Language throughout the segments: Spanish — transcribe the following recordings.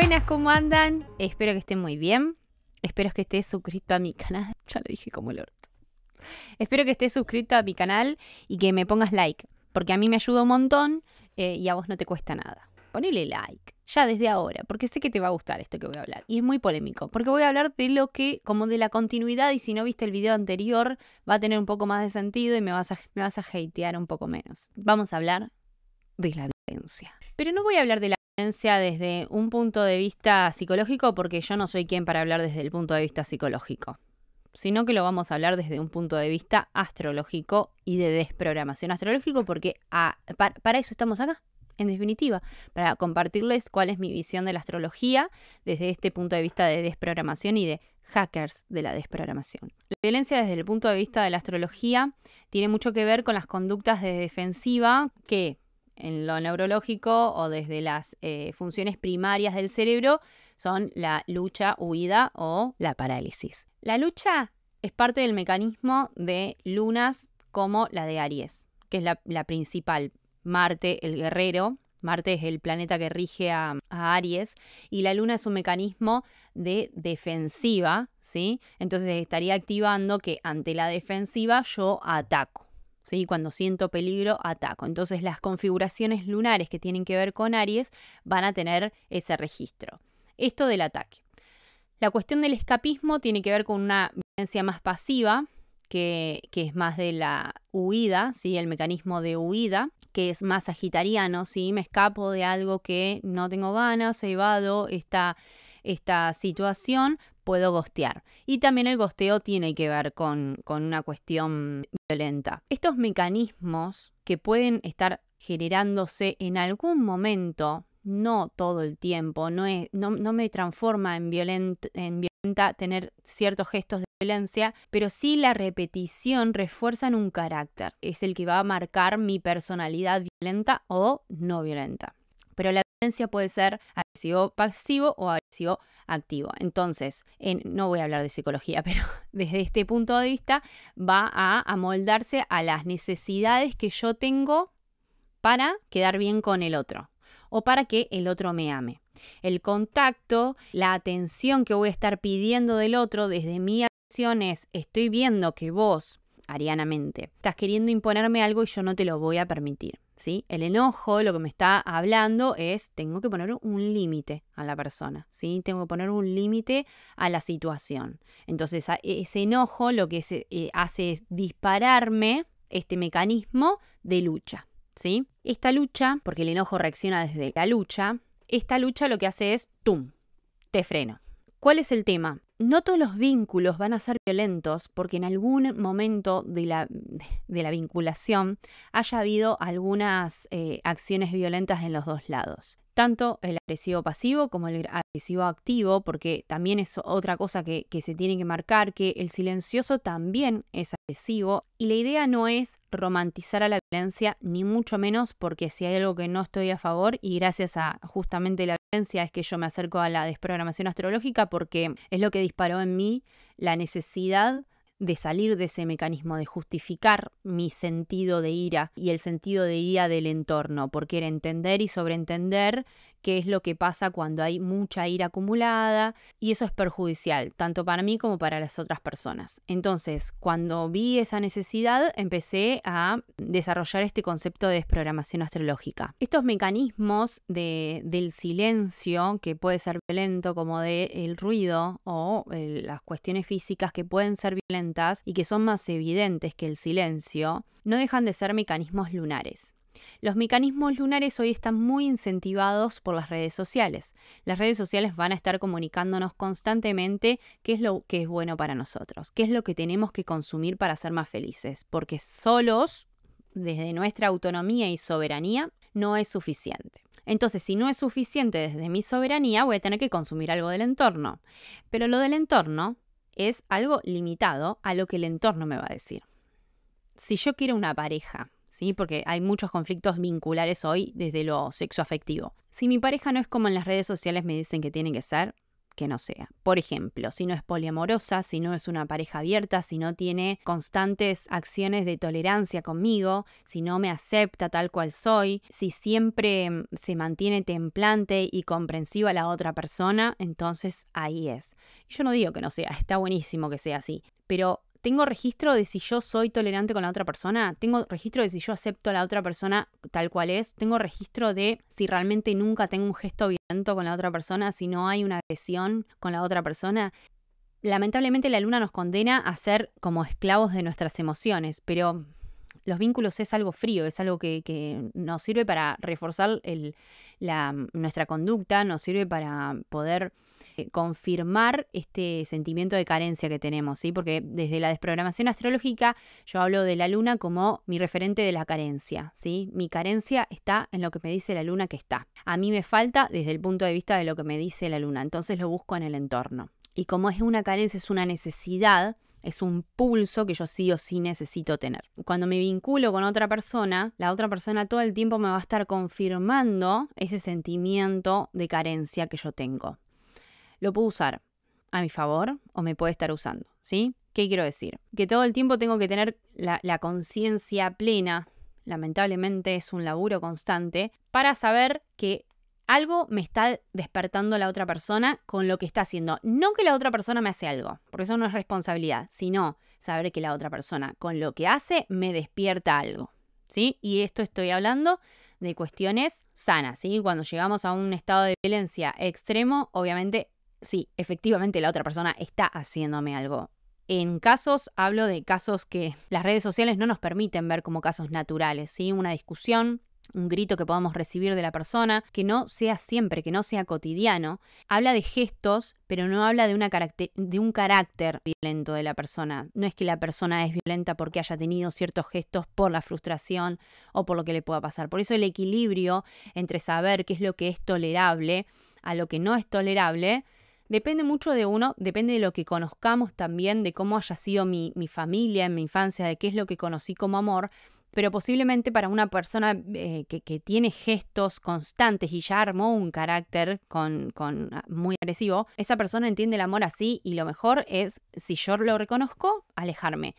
Buenas, ¿cómo andan? Espero que estén muy bien. Espero que estés suscrito a mi canal. Ya lo dije como el orto. Espero que estés suscrito a mi canal y que me pongas like, porque a mí me ayuda un montón y a vos no te cuesta nada. Ponele like, ya desde ahora, porque sé que te va a gustar esto que voy a hablar. Y es muy polémico, porque voy a hablar de lo que, como de la continuidad, y si no viste el video anterior, va a tener un poco más de sentido y me vas a hatear un poco menos. Vamos a hablar de la violencia. Pero no voy a hablar de la violencia desde un punto de vista psicológico, porque yo no soy quien para hablar desde el punto de vista psicológico, sino que lo vamos a hablar desde un punto de vista astrológico y de desprogramación astrológico, porque para eso estamos acá, en definitiva, para compartirles cuál es mi visión de la astrología desde este punto de vista de desprogramación y de hackers de la desprogramación. La violencia desde el punto de vista de la astrología tiene mucho que ver con las conductas de defensiva que en lo neurológico o desde las funciones primarias del cerebro son la lucha, huida o la parálisis. La lucha es parte del mecanismo de lunas como la de Aries, que es la principal. Marte, el guerrero. Marte es el planeta que rige a Aries y la luna es un mecanismo de defensiva, ¿sí? Entonces estaría activando que ante la defensiva yo ataco, ¿sí? Cuando siento peligro, ataco. Entonces las configuraciones lunares que tienen que ver con Aries van a tener ese registro. Esto del ataque. La cuestión del escapismo tiene que ver con una violencia más pasiva, que es más de la huida, ¿sí? El mecanismo de huida, que es más sagitariano, ¿sí? Me escapo de algo que no tengo ganas, evado esta situación, puedo ghostear. Y también el ghosteo tiene que ver con una cuestión violenta. Estos mecanismos que pueden estar generándose en algún momento, no todo el tiempo, no me transforma en violenta tener ciertos gestos de violencia, pero sí la repetición refuerzan un carácter. Es el que va a marcar mi personalidad violenta o no violenta. Pero la violencia puede ser agresivo pasivo o agresivo activo. Entonces, no voy a hablar de psicología, pero desde este punto de vista va a amoldarse a las necesidades que yo tengo para quedar bien con el otro o para que el otro me ame. El contacto, la atención que voy a estar pidiendo del otro desde mi acción es: estoy viendo que vos, arianamente, estás queriendo imponerme algo y yo no te lo voy a permitir, ¿sí? El enojo, lo que me está hablando es: tengo que poner un límite a la persona, ¿sí? Tengo que poner un límite a la situación. Entonces, ese enojo lo que hace es dispararme este mecanismo de lucha, ¿sí? Esta lucha, porque el enojo reacciona desde la lucha, esta lucha lo que hace es ¡tum! Te freno. ¿Cuál es el tema? No todos los vínculos van a ser violentos porque en algún momento de la vinculación haya habido algunas acciones violentas en los dos lados. Tanto el agresivo pasivo como el agresivo activo, porque también es otra cosa que se tiene que marcar, que el silencioso también es agresivo. Y la idea no es romantizar a la violencia, ni mucho menos, porque si hay algo que no estoy a favor, y gracias a justamente la violencia es que yo me acerco a la desprogramación astrológica, porque es lo que disparó en mí la necesidad de salir de ese mecanismo, de justificar mi sentido de ira y el sentido de ira del entorno, porque era entender y sobreentender qué es lo que pasa cuando hay mucha ira acumulada, y eso es perjudicial, tanto para mí como para las otras personas. Entonces, cuando vi esa necesidad, empecé a desarrollar este concepto de desprogramación astrológica. Estos mecanismos del silencio, que puede ser violento, como del ruido o las cuestiones físicas que pueden ser violentas y que son más evidentes que el silencio, no dejan de ser mecanismos lunares. Los mecanismos lunares hoy están muy incentivados por las redes sociales. Las redes sociales van a estar comunicándonos constantemente qué es lo que es bueno para nosotros, qué es lo que tenemos que consumir para ser más felices, porque solos, desde nuestra autonomía y soberanía, no es suficiente. Entonces, si no es suficiente desde mi soberanía, voy a tener que consumir algo del entorno. Pero lo del entorno es algo limitado a lo que el entorno me va a decir. Si yo quiero una pareja, ¿sí? Porque hay muchos conflictos vinculares hoy desde lo sexoafectivo. Si mi pareja no es como en las redes sociales me dicen que tiene que ser, que no sea. Por ejemplo, si no es poliamorosa, si no es una pareja abierta, si no tiene constantes acciones de tolerancia conmigo, si no me acepta tal cual soy, si siempre se mantiene templante y comprensiva la otra persona, entonces ahí es. Yo no digo que no sea, está buenísimo que sea así, pero ¿tengo registro de si yo soy tolerante con la otra persona? ¿Tengo registro de si yo acepto a la otra persona tal cual es? ¿Tengo registro de si realmente nunca tengo un gesto violento con la otra persona, si no hay una agresión con la otra persona? Lamentablemente la luna nos condena a ser como esclavos de nuestras emociones, pero los vínculos es algo frío, es algo que nos sirve para reforzar nuestra conducta, nos sirve para poder confirmar este sentimiento de carencia que tenemos, ¿sí? Porque desde la desprogramación astrológica yo hablo de la luna como mi referente de la carencia, ¿sí? Mi carencia está en lo que me dice la luna que está. A mí me falta desde el punto de vista de lo que me dice la luna, entonces lo busco en el entorno. Y como es una carencia, es una necesidad, es un pulso que yo sí o sí necesito tener. Cuando me vinculo con otra persona, la otra persona todo el tiempo me va a estar confirmando ese sentimiento de carencia que yo tengo. Lo puedo usar a mi favor o me puede estar usando, ¿sí? ¿Qué quiero decir? Que todo el tiempo tengo que tener la conciencia plena, lamentablemente es un laburo constante, para saber que algo me está despertando la otra persona con lo que está haciendo. No que la otra persona me hace algo, porque eso no es responsabilidad, sino saber que la otra persona con lo que hace me despierta algo, ¿sí? Y esto estoy hablando de cuestiones sanas, ¿sí? Cuando llegamos a un estado de violencia extremo, obviamente, sí, efectivamente la otra persona está haciéndome algo. En casos, hablo de casos que las redes sociales no nos permiten ver como casos naturales, ¿sí? Una discusión, un grito que podamos recibir de la persona, que no sea siempre, que no sea cotidiano. Habla de gestos, pero no habla de un carácter violento de la persona. No es que la persona es violenta porque haya tenido ciertos gestos por la frustración o por lo que le pueda pasar. Por eso el equilibrio entre saber qué es lo que es tolerable a lo que no es tolerable depende mucho de uno, depende de lo que conozcamos también, de cómo haya sido mi familia en mi infancia, de qué es lo que conocí como amor. Pero posiblemente para una persona que tiene gestos constantes y ya armó un carácter muy agresivo, esa persona entiende el amor así y lo mejor es, si yo lo reconozco, alejarme.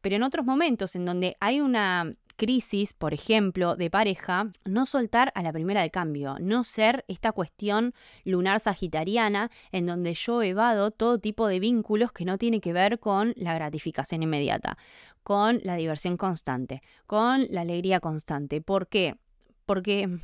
Pero en otros momentos en donde hay una crisis, por ejemplo, de pareja, no soltar a la primera de cambio, no ser esta cuestión lunar sagitariana en donde yo evado todo tipo de vínculos que no tiene que ver con la gratificación inmediata, con la diversión constante, con la alegría constante. ¿Por qué? Porque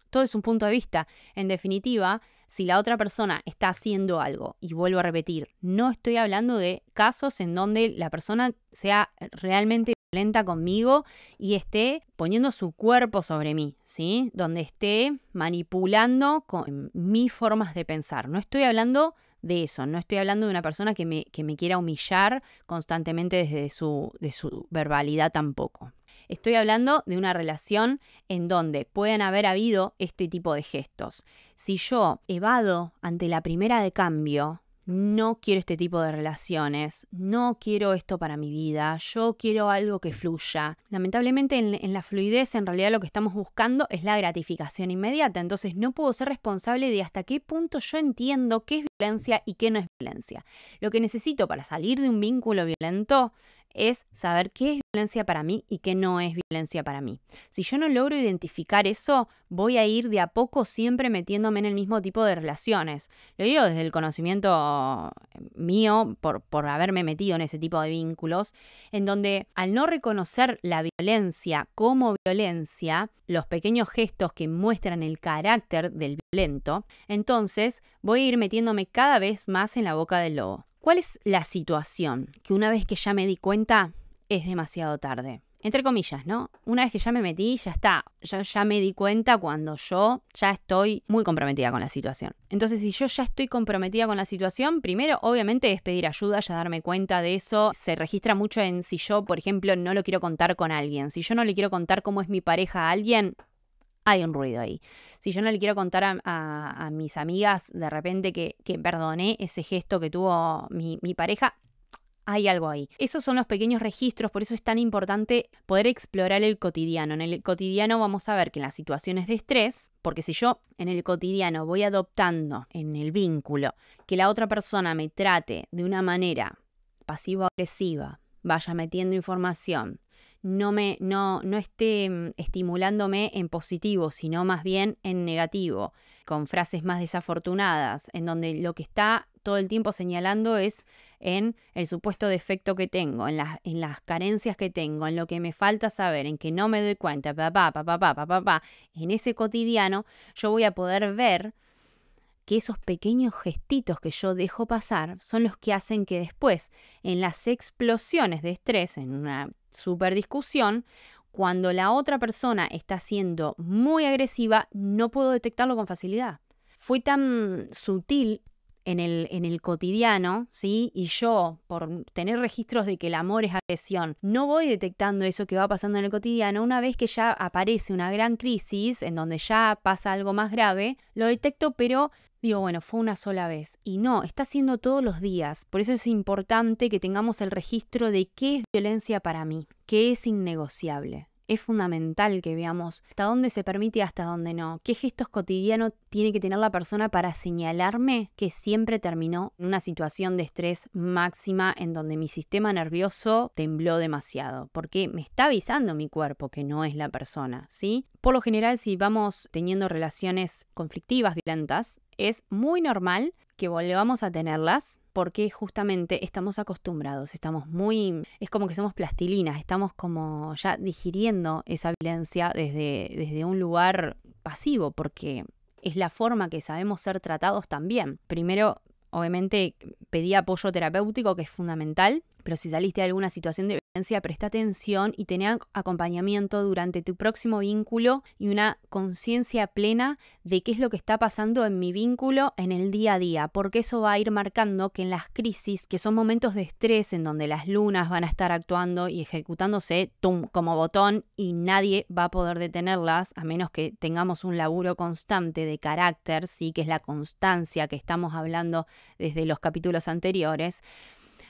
todo es un punto de vista. En definitiva, si la otra persona está haciendo algo, y vuelvo a repetir, no estoy hablando de casos en donde la persona sea realmente violenta conmigo y esté poniendo su cuerpo sobre mí, ¿sí? Donde esté manipulando con mis formas de pensar. No estoy hablando de eso, no estoy hablando de una persona que me quiera humillar constantemente de su verbalidad tampoco. Estoy hablando de una relación en donde pueden haber habido este tipo de gestos. Si yo evado ante la primera de cambio, no quiero este tipo de relaciones, no quiero esto para mi vida, yo quiero algo que fluya. Lamentablemente en la fluidez en realidad lo que estamos buscando es la gratificación inmediata, entonces no puedo ser responsable de hasta qué punto yo entiendo qué es violencia y qué no es violencia. Lo que necesito para salir de un vínculo violento es saber qué es violencia para mí y qué no es violencia para mí. Si yo no logro identificar eso, voy a ir de a poco siempre metiéndome en el mismo tipo de relaciones. Lo digo desde el conocimiento mío, por haberme metido en ese tipo de vínculos, en donde al no reconocer la violencia como violencia, los pequeños gestos que muestran el carácter del violento, entonces voy a ir metiéndome cada vez más en la boca del lobo. ¿Cuál es la situación? Que una vez que ya me di cuenta, es demasiado tarde. Entre comillas, ¿no? Una vez que ya me metí, ya está. Ya me di cuenta cuando yo ya estoy muy comprometida con la situación. Entonces, si yo ya estoy comprometida con la situación, primero, obviamente, es pedir ayuda, ya darme cuenta de eso. Se registra mucho en si yo, por ejemplo, no lo quiero contar con alguien. Si yo no le quiero contar cómo es mi pareja a alguien, hay un ruido ahí. Si yo no le quiero contar a mis amigas de repente que perdoné ese gesto que tuvo mi pareja, hay algo ahí. Esos son los pequeños registros, por eso es tan importante poder explorar el cotidiano. En el cotidiano vamos a ver que en las situaciones de estrés, porque si yo en el cotidiano voy adoptando en el vínculo que la otra persona me trate de una manera pasivo-agresiva, vaya metiendo información, no esté estimulándome en positivo, sino más bien en negativo, con frases más desafortunadas, en donde lo que está todo el tiempo señalando es en el supuesto defecto que tengo, en las carencias que tengo, en lo que me falta saber, en que no me doy cuenta, en ese cotidiano yo voy a poder ver que esos pequeños gestitos que yo dejo pasar son los que hacen que después, en las explosiones de estrés, en una super discusión, cuando la otra persona está siendo muy agresiva, no puedo detectarlo con facilidad. Fue tan sutil en el cotidiano, ¿sí? Y yo, por tener registros de que el amor es agresión, no voy detectando eso que va pasando en el cotidiano. Una vez que ya aparece una gran crisis, en donde ya pasa algo más grave, lo detecto, pero digo, bueno, fue una sola vez. Y no, está siendo todos los días. Por eso es importante que tengamos el registro de qué es violencia para mí, qué es innegociable. Es fundamental que veamos hasta dónde se permite y hasta dónde no. ¿Qué gestos cotidianos tiene que tener la persona para señalarme que siempre terminó en una situación de estrés máxima en donde mi sistema nervioso tembló demasiado? Porque me está avisando mi cuerpo que no es la persona, ¿sí? Por lo general, si vamos teniendo relaciones conflictivas, violentas, es muy normal que volvamos a tenerlas porque justamente estamos acostumbrados, es como que somos plastilinas, estamos como ya digiriendo esa violencia desde un lugar pasivo, porque es la forma que sabemos ser tratados también. Primero, obviamente, pedí apoyo terapéutico, que es fundamental, pero si saliste de alguna situación de violencia, presta atención y ten acompañamiento durante tu próximo vínculo y una conciencia plena de qué es lo que está pasando en mi vínculo en el día a día, porque eso va a ir marcando que en las crisis, que son momentos de estrés en donde las lunas van a estar actuando y ejecutándose como botón y nadie va a poder detenerlas, a menos que tengamos un laburo constante de carácter, sí, que es la constancia que estamos hablando desde los capítulos anteriores.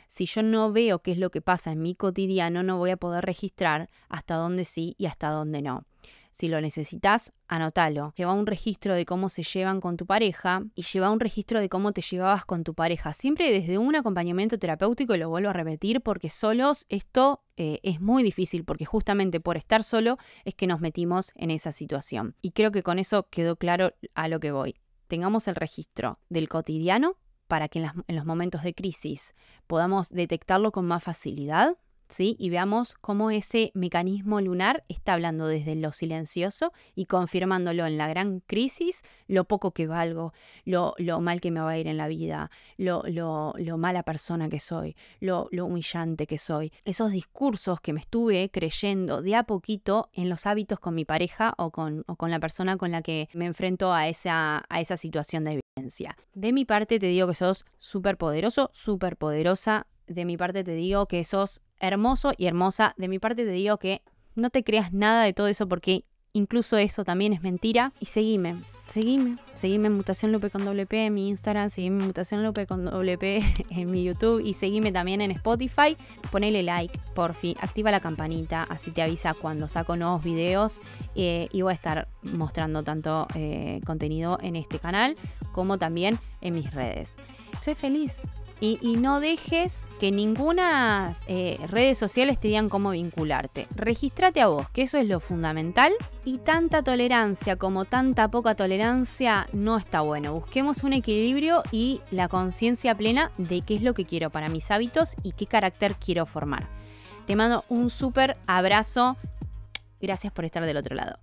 Si yo no veo qué es lo que pasa en mi cotidiano, no voy a poder registrar hasta dónde sí y hasta dónde no. Si lo necesitas, anótalo. Lleva un registro de cómo se llevan con tu pareja y lleva un registro de cómo te llevabas con tu pareja. Siempre desde un acompañamiento terapéutico, y lo vuelvo a repetir, porque solos esto es muy difícil, porque justamente por estar solo es que nos metimos en esa situación. Y creo que con eso quedó claro a lo que voy. Tengamos el registro del cotidiano para que en los momentos de crisis podamos detectarlo con más facilidad, ¿sí? Y veamos cómo ese mecanismo lunar está hablando desde lo silencioso y confirmándolo en la gran crisis, lo poco que valgo, lo mal que me va a ir en la vida, lo mala persona que soy, lo humillante que soy. Esos discursos que me estuve creyendo de a poquito en los hábitos con mi pareja o con la persona con la que me enfrento a esa situación de violencia. De mi parte te digo que sos súper poderoso, súper poderosa. De mi parte te digo que sos hermoso y hermosa. De mi parte te digo que no te creas nada de todo eso, porque incluso eso también es mentira. Y seguime en Mutación Lupe con doble P en mi Instagram, seguime en Mutación Lupe con doble P en mi YouTube y seguime también en Spotify. Ponele like, porfi, activa la campanita, así te avisa cuando saco nuevos videos y voy a estar mostrando tanto contenido en este canal como también en mis redes. Soy feliz. Y no dejes que ninguna redes sociales te digan cómo vincularte. Regístrate a vos, que eso es lo fundamental. Y tanta tolerancia como tanta poca tolerancia no está bueno. Busquemos un equilibrio y la conciencia plena de qué es lo que quiero para mis hábitos y qué carácter quiero formar. Te mando un súper abrazo. Gracias por estar del otro lado.